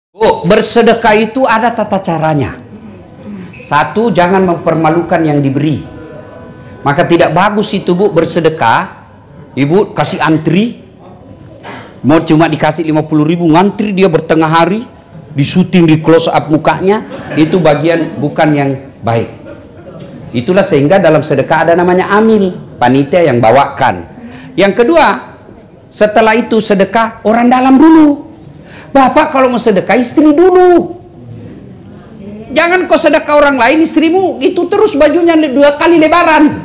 Oh, bersedekah itu ada tata caranya. Satu, jangan mempermalukan yang diberi. Maka tidak bagus itu, Bu, bersedekah. Ibu kasih antri, mau cuma dikasih 50.000, ngantri dia bertengah hari, disuting di close up mukanya. Itu bagian bukan yang baik. Itulah sehingga dalam sedekah ada namanya amil, panitia yang bawakan. Yang kedua, setelah itu sedekah orang dalam dulu. Bapak kalau mau sedekah istri dulu. Jangan kau sedekah orang lain, istrimu itu terus bajunya 2 kali lebaran.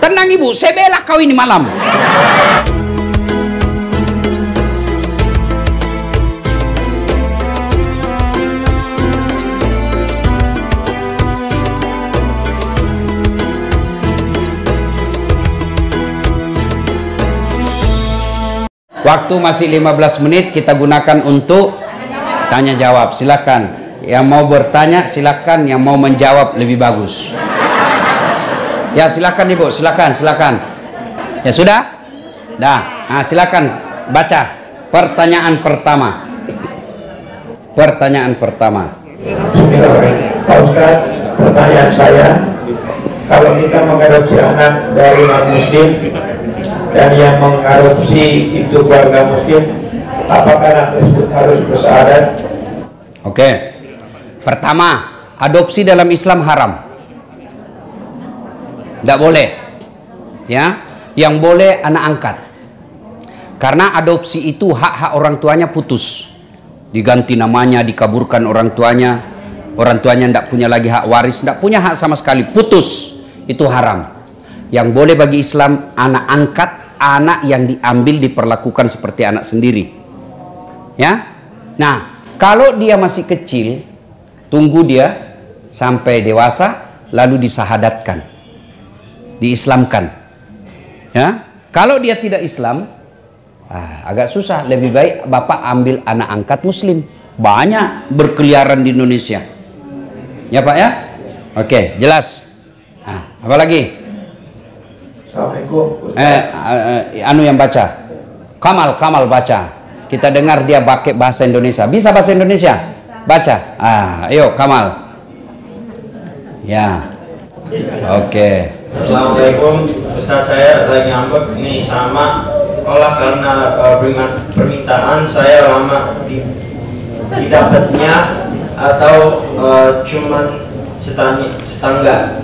Tenang ibu, saya bela kau ini malam. Waktu masih 15 menit kita gunakan untuk tanya jawab. Silakan. Yang mau bertanya silakan, yang mau menjawab lebih bagus. Ya silakan Ibu, silakan. Ya sudah? Dah. Nah, silakan baca pertanyaan pertama. Pertanyaan pertama. Pak Ustaz, pertanyaan saya, kalau kita mengadopsi anak dari non-muslim dan yang mengadopsi itu keluarga muslim, apakah anak tersebut harus bersyahadat? Oke. Pertama, adopsi dalam Islam haram. Tidak boleh. Ya, yang boleh anak angkat. Karena adopsi itu hak-hak orang tuanya putus. Diganti namanya, dikaburkan orang tuanya. Orang tuanya tidak punya lagi hak waris, tidak punya hak sama sekali, putus. Itu haram. Yang boleh bagi Islam anak angkat, anak yang diambil diperlakukan seperti anak sendiri. Ya. Nah, kalau dia masih kecil, tunggu dia sampai dewasa lalu disahadatkan. Diislamkan. Ya. Kalau dia tidak Islam, agak susah. Lebih baik Bapak ambil anak angkat muslim. Banyak berkeliaran di Indonesia. Ya Pak ya? Oke, jelas. Apa lagi? Assalamualaikum. Anu yang baca. Kamal baca. Kita dengar dia pakai bahasa Indonesia. Bisa bahasa Indonesia? Baca. Ayo Kamal. Ya. Oke. Assalamualaikum. Ustaz, saya lagi ngambek nih sama olah karena permintaan saya lama didapatnya atau cuman setengah.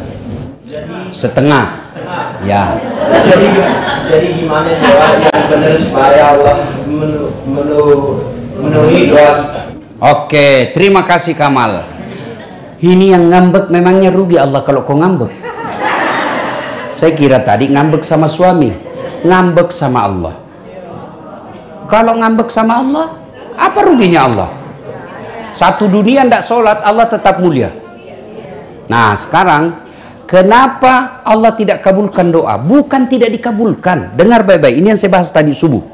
Setengah. Ya. Jadi gimana doa yang benar supaya Allah memenuhi doa kita? Oke, terima kasih Kamal. Ini yang ngambek memangnya rugi Allah kalau kau ngambek. Saya kira tadi ngambek sama suami, ngambek sama Allah. Kalau ngambek sama Allah, apa ruginya Allah? Satu dunia tidak sholat, Allah tetap mulia. Nah sekarang, kenapa Allah tidak kabulkan doa? Bukan tidak dikabulkan. Dengar baik-baik, ini yang saya bahas tadi subuh.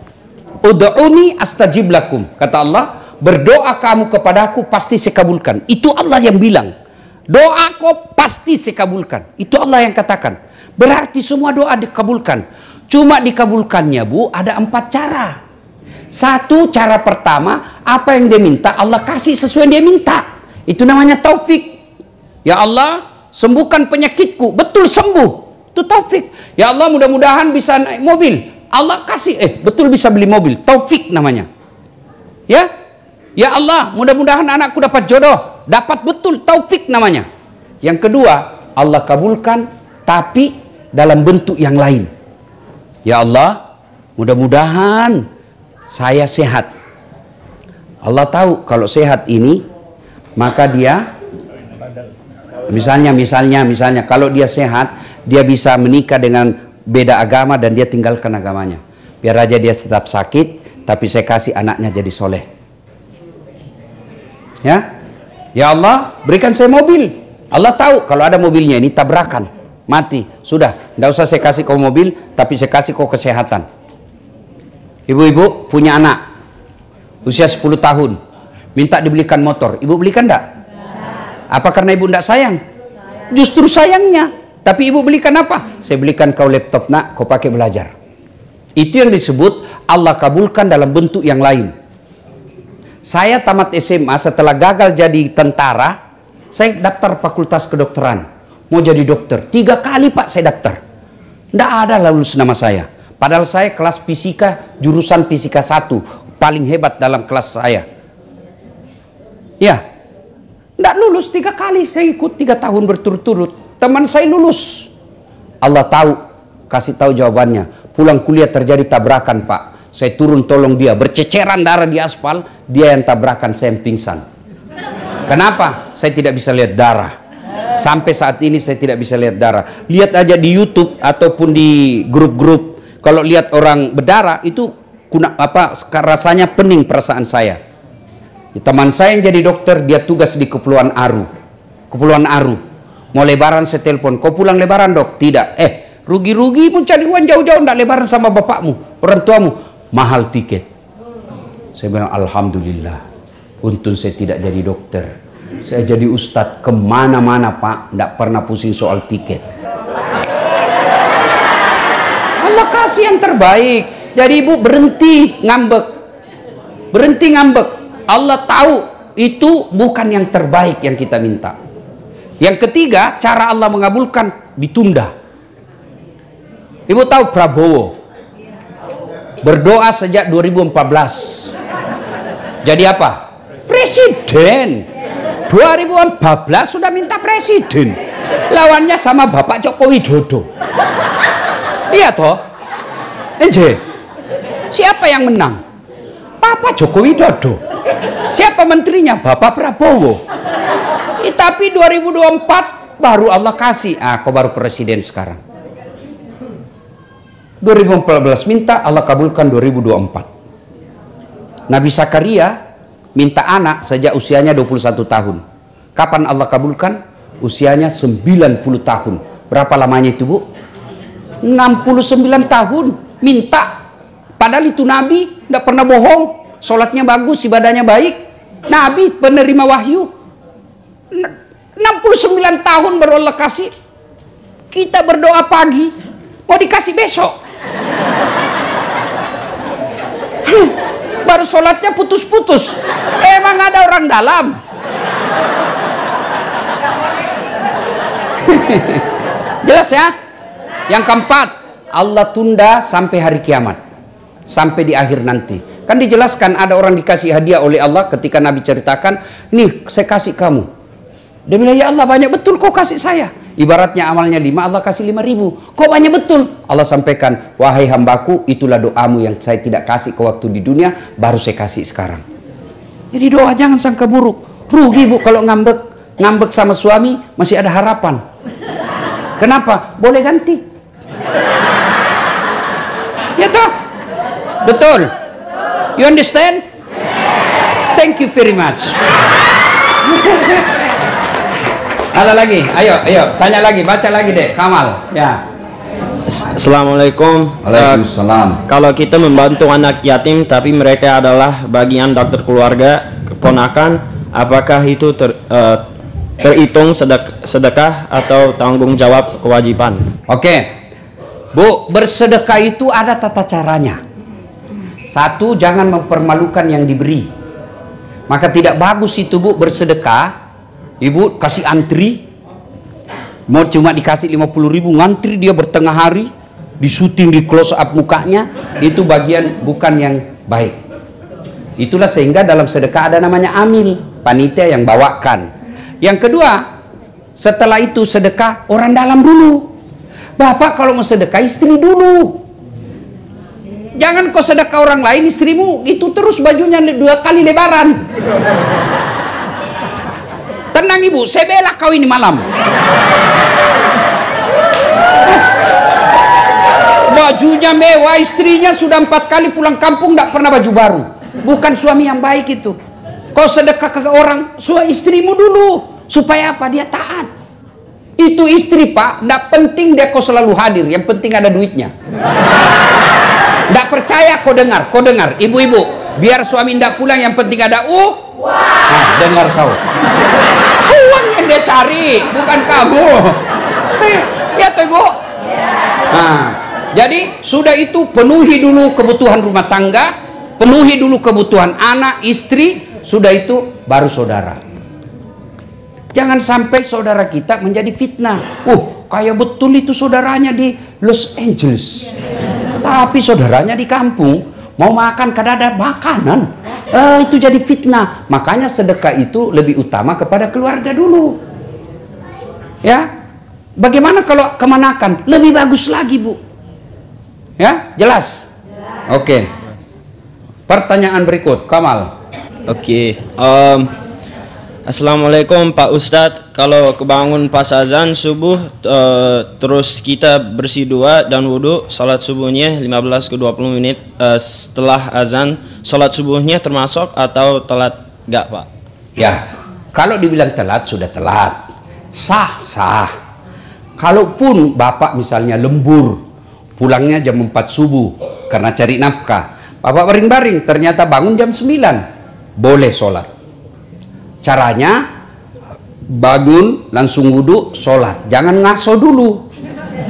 Ud'uni astajib lakum. Kata Allah, berdoa kamu kepadaku pasti saya kabulkan. Itu Allah yang bilang. Doa kau pasti saya kabulkan. Itu Allah yang katakan. Berarti semua doa dikabulkan. Cuma dikabulkannya Bu, ada 4 cara. Satu, cara pertama, apa yang dia minta Allah kasih sesuai yang dia minta. Itu namanya taufik. Ya Allah, sembuhkan penyakitku. Betul sembuh. Itu taufik. Ya Allah, mudah-mudahan bisa naik mobil. Allah kasih, betul bisa beli mobil. Taufik namanya. Ya. Ya Allah, mudah-mudahan anakku dapat jodoh. Dapat betul, taufik namanya. Yang kedua, Allah kabulkan tapi dalam bentuk yang lain. Ya Allah, mudah-mudahan saya sehat. Allah tahu kalau sehat ini, maka dia misalnya kalau dia sehat, dia bisa menikah dengan beda agama dan dia tinggalkan agamanya. Biar aja dia tetap sakit, tapi saya kasih anaknya jadi soleh. Ya, ya Allah, berikan saya mobil. Allah tahu kalau ada mobilnya ini tabrakan, mati, sudah, tidak usah saya kasih kau mobil, tapi saya kasih kau kesehatan. Ibu-ibu punya anak usia 10 tahun, minta dibelikan motor, ibu belikan enggak? Apa karena ibu enggak sayang? Justru sayangnya. Tapi ibu belikan apa? Saya belikan kau laptop nak, kau pakai belajar. Itu yang disebut Allah kabulkan dalam bentuk yang lain. Saya tamat SMA, setelah gagal jadi tentara, saya daftar fakultas kedokteran. Mau jadi dokter. 3 kali Pak saya daftar. Tidak ada lulus nama saya. Padahal saya kelas fisika, jurusan fisika 1. Paling hebat dalam kelas saya. Ya. Tidak lulus 3 kali. Saya ikut 3 tahun berturut-turut. Teman saya lulus. Allah tahu. Kasih tahu jawabannya. Pulang kuliah terjadi tabrakan Pak. Saya turun tolong dia. Berceceran darah di aspal. Dia yang tabrakan, saya yang pingsan. Kenapa? Saya tidak bisa lihat darah. Sampai saat ini saya tidak bisa lihat darah. Lihat aja di YouTube ataupun di grup-grup. Kalau lihat orang berdarah itu rasanya pening perasaan saya. Teman saya yang jadi dokter, dia tugas di Kepulauan Aru. Kepulauan Aru. Mau lebaran saya telepon, kau pulang lebaran dok? Tidak. Rugi-rugi pun cari uang jauh-jauh, ndak lebaran sama bapakmu, orang tuamu. Mahal tiket. Saya bilang alhamdulillah. Untung saya tidak jadi dokter. Saya jadi ustadz kemana-mana Pak, ndak pernah pusing soal tiket. Allah kasih yang terbaik. Jadi ibu berhenti ngambek. Berhenti ngambek. Allah tahu itu bukan yang terbaik yang kita minta. Yang ketiga, cara Allah mengabulkan ditunda. Ibu tahu Prabowo berdoa sejak 2014. Jadi apa? Presiden. 2014 sudah minta presiden. Lawannya sama Bapak Joko Widodo. Iya toh? Enje. Siapa yang menang? Bapak Joko Widodo. Siapa menterinya? Bapak Prabowo. Tapi 2024 baru Allah kasih. Kau baru presiden sekarang. 2014 minta, Allah kabulkan 2024. Nabi Zakaria minta anak sejak usianya 21 tahun. Kapan Allah kabulkan? Usianya 90 tahun. Berapa lamanya itu Bu? 69 tahun minta. Padahal itu Nabi, tidak pernah bohong. Sholatnya bagus, ibadahnya baik. Nabi penerima wahyu. 69 tahun baru Allah kasih. Kita berdoa pagi, mau dikasih besok. Baru sholatnya putus-putus. Emang ada orang dalam? Jelas ya? Yang keempat, Allah tunda sampai hari kiamat, sampai di akhir nanti. Kan dijelaskan ada orang dikasih hadiah oleh Allah ketika Nabi ceritakan, nih saya kasih kamu. Dia bilang, ya Allah banyak betul kau kasih saya. Ibaratnya amalnya 5, Allah kasih 5.000. Kok banyak betul? Allah sampaikan, wahai hambaku, itulah doamu yang saya tidak kasih ke waktu di dunia, baru saya kasih sekarang. Jadi doa jangan sangka buruk. Rugi Bu kalau ngambek sama suami masih ada harapan. Kenapa? Boleh ganti. Ya toh? Betul. You understand? Thank you very much. Ada lagi? Ayo, tanya lagi, baca lagi deh, Kamal. Ya. Assalamualaikum. Waalaikumsalam. Kalau kita membantu anak yatim tapi mereka adalah bagian dokter keluarga, keponakan, apakah itu terhitung sedekah atau tanggung jawab kewajiban? Oke. Bu, bersedekah itu ada tata caranya. Satu, jangan mempermalukan yang diberi. Maka tidak bagus itu Bu bersedekah. Ibu kasih antri, mau cuma dikasih 50.000, ngantri dia bertengah hari, disuting di close up mukanya, itu bagian bukan yang baik. Itulah sehingga dalam sedekah ada namanya amil, panitia yang bawakan. Yang kedua, setelah itu sedekah orang dalam dulu. Bapak kalau mau sedekah istri dulu. Jangan kau sedekah orang lain, istrimu itu terus bajunya 2 kali lebaran. Tenang Ibu, saya bela kau ini malam. Bajunya mewah, istrinya sudah 4 kali pulang kampung tidak pernah baju baru. Bukan suami yang baik itu. Kau sedekah ke orang, suami istrimu dulu. Supaya apa? Dia taat. Itu istri Pak, tidak penting dia kau selalu hadir, yang penting ada duitnya. Tidak percaya kau dengar, ibu-ibu, biar suami tidak pulang, yang penting ada nah, dengar kau. Uang yang dia cari, bukan kamu. Ya toh Ibu. Nah, jadi sudah itu penuhi dulu kebutuhan rumah tangga, penuhi dulu kebutuhan anak, istri, Sudah itu baru saudara. Jangan sampai saudara kita menjadi fitnah. Kayak betul itu saudaranya di Los Angeles, tapi saudaranya di kampung mau makan kada ada makanan. Itu jadi fitnah. Makanya sedekah itu lebih utama kepada keluarga dulu. Ya, bagaimana kalau kemanakan? Lebih bagus lagi, Bu. Ya, jelas? Oke. Pertanyaan berikut, Kamal. Oke. Assalamualaikum Pak Ustadz. Kalau kebangun pas azan subuh, terus kita bersih dua dan wudhu, salat subuhnya 15 ke 20 menit setelah azan, salat subuhnya termasuk atau telat nggak, Pak? Ya, kalau dibilang telat sudah telat, sah. Kalaupun Bapak misalnya lembur, pulangnya jam 4 subuh karena cari nafkah, Bapak baring-baring, ternyata bangun jam 9, boleh sholat. Caranya bangun langsung wudhu, sholat. Jangan ngaso dulu,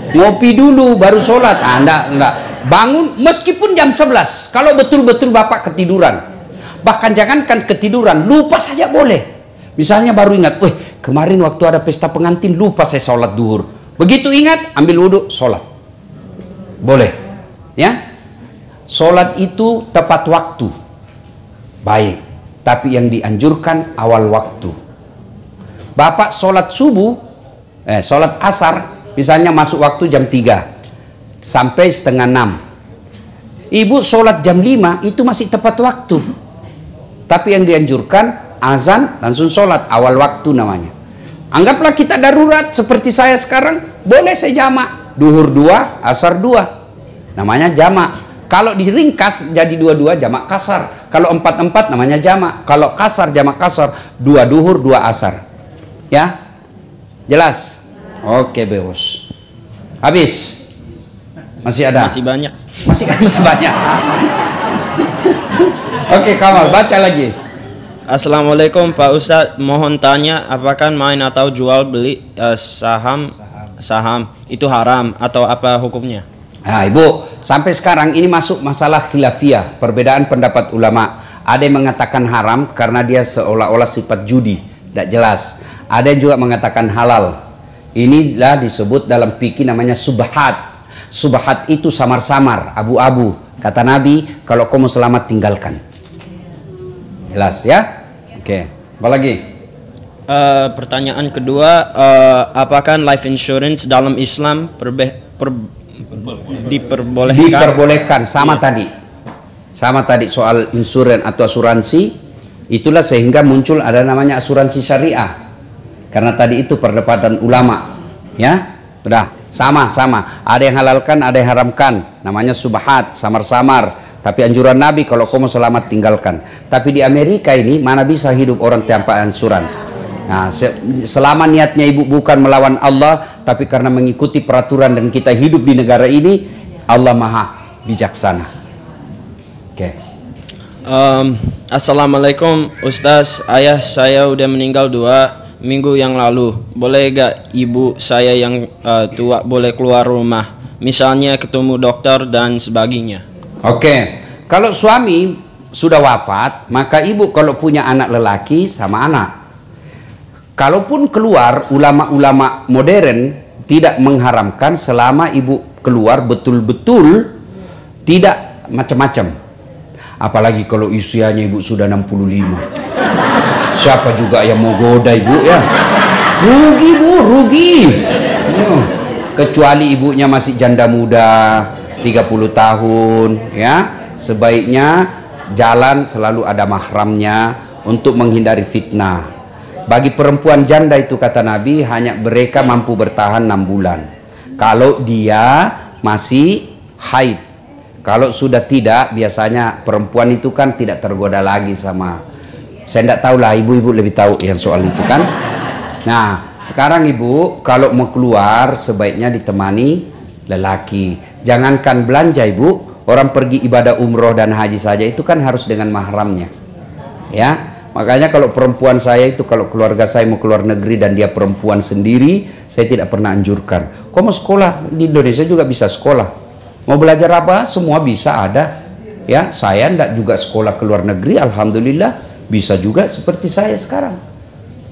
ngopi dulu baru sholat. Enggak. Bangun meskipun jam 11. Kalau betul-betul Bapak ketiduran, bahkan jangankan ketiduran, lupa saja boleh. Misalnya baru ingat, kemarin waktu ada pesta pengantin lupa saya sholat duhur. Begitu ingat, ambil wudhu, sholat. Boleh. Ya, sholat itu tepat waktu, baik. Tapi yang dianjurkan awal waktu. Bapak sholat subuh, sholat asar, misalnya masuk waktu jam 3 sampai setengah 6. Ibu sholat jam 5 itu masih tepat waktu. Tapi yang dianjurkan azan langsung sholat, awal waktu namanya. Anggaplah kita darurat seperti saya sekarang, boleh saya jamak. Duhur 2, asar 2. Namanya jamak. Kalau diringkas jadi 2-2 jamak kasar. Kalau 4-4 namanya jamak. Kalau kasar jamak kasar, 2 duhur 2 asar. Ya, jelas? Oke, Bos. Habis? Masih ada? Masih banyak. Masih banyak. Oke, Kamal, baca lagi. Assalamualaikum Pak Ustadz, mohon tanya, apakah main atau jual beli saham itu haram atau apa hukumnya? Nah, Ibu, sampai sekarang ini masuk masalah khilafiyah, perbedaan pendapat ulama. Ada yang mengatakan haram karena dia seolah-olah sifat judi, tidak jelas. Ada yang juga mengatakan halal. Inilah disebut dalam fikih namanya subhat. Subhat itu samar-samar, abu-abu. Kata Nabi, kalau kamu selamat tinggalkan. Jelas ya? Oke, apa lagi? Pertanyaan kedua, apakah life insurance dalam Islam diperbolehkan sama tadi soal insuran atau asuransi. Itulah sehingga muncul ada namanya asuransi syariah, karena tadi itu perdebatan ulama, ya. Sudah sama ada yang halalkan, ada yang haramkan, namanya subhat, samar-samar. Tapi anjuran Nabi kalau kamu selamat tinggalkan. Tapi di Amerika ini mana bisa hidup orang tanpa asuransi. Nah, selama niatnya ibu bukan melawan Allah, tapi karena mengikuti peraturan dan kita hidup di negara ini, Allah maha bijaksana. Oke. Assalamualaikum Ustaz, ayah saya udah meninggal 2 minggu yang lalu. Boleh gak ibu saya yang tua boleh keluar rumah, misalnya ketemu dokter dan sebagainya? Oke. Kalau suami sudah wafat, maka ibu kalau punya anak lelaki sama anak. Kalaupun keluar, ulama-ulama modern tidak mengharamkan selama ibu keluar betul-betul tidak macam-macam. Apalagi kalau usianya ibu sudah 65. Siapa juga yang mau goda ibu ya? Rugi Bu, rugi. Kecuali ibunya masih janda muda, 30 tahun ya. Sebaiknya jalan selalu ada mahramnya untuk menghindari fitnah. Bagi perempuan janda itu kata Nabi hanya mereka mampu bertahan 6 bulan kalau dia masih haid. Kalau sudah tidak, biasanya perempuan itu kan tidak tergoda lagi sama, saya tidak tahu lah, ibu-ibu lebih tahu yang soal itu kan. Nah sekarang ibu kalau mau keluar sebaiknya ditemani lelaki. Jangankan belanja ibu, orang pergi ibadah umroh dan haji saja itu kan harus dengan mahramnya ya. Makanya kalau perempuan saya itu, kalau keluarga saya mau keluar negeri dan dia perempuan sendiri, saya tidak pernah anjurkan. Kau mau sekolah di Indonesia juga bisa sekolah. Mau belajar apa? Semua bisa ada. Ya, saya enggak juga sekolah ke luar negeri, alhamdulillah. bisa juga seperti saya sekarang.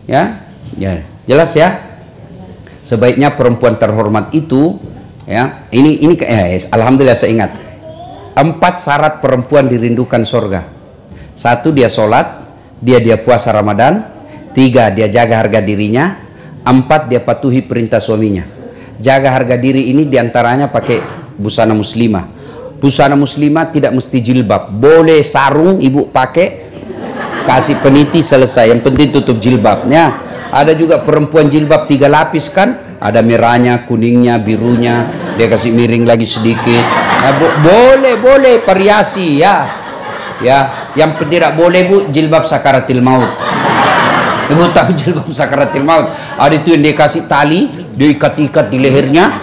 Ya, ya, jelas ya. Sebaiknya perempuan terhormat itu, ya, ini alhamdulillah saya ingat. 4 syarat perempuan dirindukan surga. 1, dia sholat, dia puasa Ramadan. 3, dia jaga harga dirinya. 4, dia patuhi perintah suaminya. Jaga harga diri ini diantaranya pakai busana muslimah. Busana muslimah tidak mesti jilbab, boleh sarung ibu pakai, kasih peniti, selesai. Yang penting tutup jilbabnya. Ada juga perempuan jilbab 3 lapis kan, ada merahnya, kuningnya, birunya, dia kasih miring lagi sedikit. Nah, boleh variasi ya. Ya, yang tidak boleh bu, jilbab sakaratil maut. Ibu tahu jilbab sakaratil maut? Ada itu yang dia kasih tali, dia ikat-ikat di lehernya,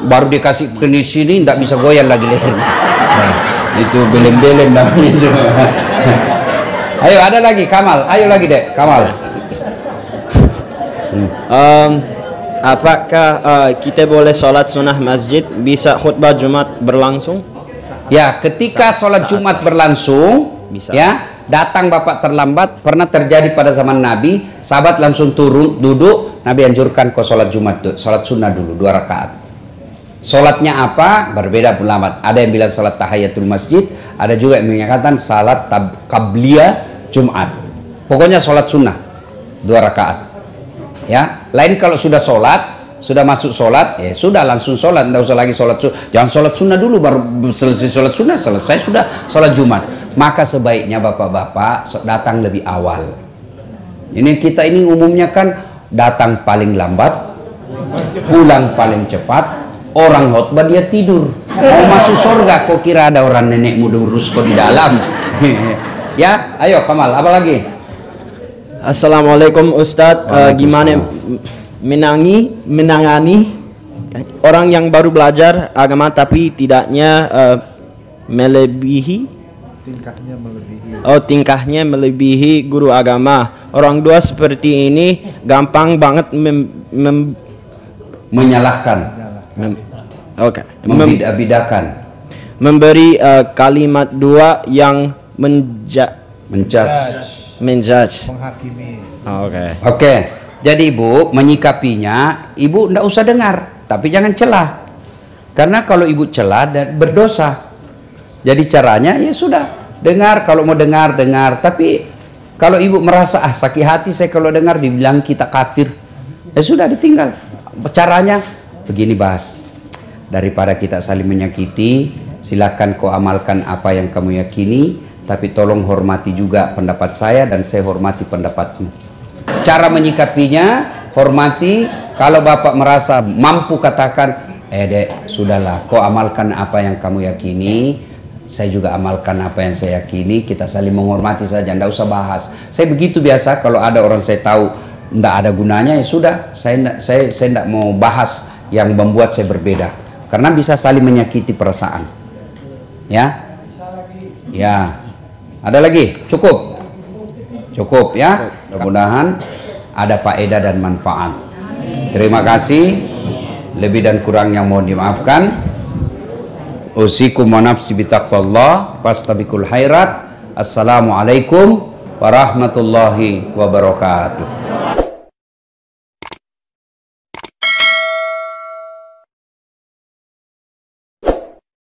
baru dia kasih ke sini, tidak bisa goyang lagi lehernya. Nah, itu belen-belen namanya. Ayo ada lagi Kamal, ayo lagi dek Kamal. Apakah kita boleh sholat sunnah masjid bisa khutbah Jumat berlangsung? Ya, ketika sholat Jumat berlangsung, bisa. Ya, datang bapak terlambat, pernah terjadi pada zaman Nabi, sahabat langsung turun duduk, Nabi anjurkan kau sholat Jumat, sholat sunnah dulu 2 rakaat. Sholatnya apa? Berbeda ulama. Ada yang bilang sholat tahiyatul masjid, ada juga yang menyatakan sholat qabliyah Jumat. Pokoknya sholat sunnah 2 rakaat. Ya, lain kalau sudah sholat, sudah masuk sholat, ya sudah langsung sholat, tidak usah lagi sholat sunnah. Jangan sholat sunnah dulu, baru selesai sholat sunnah, selesai sudah sholat Jumat. Maka sebaiknya bapak-bapak datang lebih awal. Ini kita ini umumnya kan datang paling lambat, pulang paling cepat. Orang khotbah dia tidur. Mau masuk surga, kok kira ada orang nenek muda urus kok di dalam. Ya, ayo Kamal, apa lagi? Assalamualaikum Ustadz, gimana menangani orang yang baru belajar agama tapi tidaknya tingkahnya melebihi guru agama. Orang tua seperti ini gampang banget menyalahkan, membidak-bidakan, memberi kalimat dua yang menjudge, menghakimi. Oke. Jadi ibu menyikapinya, ibu ndak usah dengar, tapi jangan celah. Karena kalau ibu celah dan berdosa. Jadi caranya ya sudah, dengar kalau mau dengar, tapi kalau ibu merasa sakit hati saya kalau dengar dibilang kita kafir, ya sudah ditinggal. Caranya begini bahas. Daripada kita saling menyakiti, silakan kau amalkan apa yang kamu yakini, tapi tolong hormati juga pendapat saya dan saya hormati pendapatmu. Cara menyikapinya, hormati. Kalau bapak merasa mampu katakan, dek, sudahlah, kau amalkan apa yang kamu yakini, saya juga amalkan apa yang saya yakini, kita saling menghormati saja, tidak usah bahas. Saya begitu biasa, kalau ada orang saya tahu tidak ada gunanya, ya sudah, saya tidak mau bahas yang membuat saya berbeda, karena bisa saling menyakiti perasaan. Ya, ada lagi, cukup ya. Mudah-mudahan ada faedah dan manfaat. Terima kasih. Lebih dan kurangnya mohon dimaafkan. Usikum wa nafsi bitaqwallah fastabiqul khairat. Assalamualaikum warahmatullahi wabarakatuh.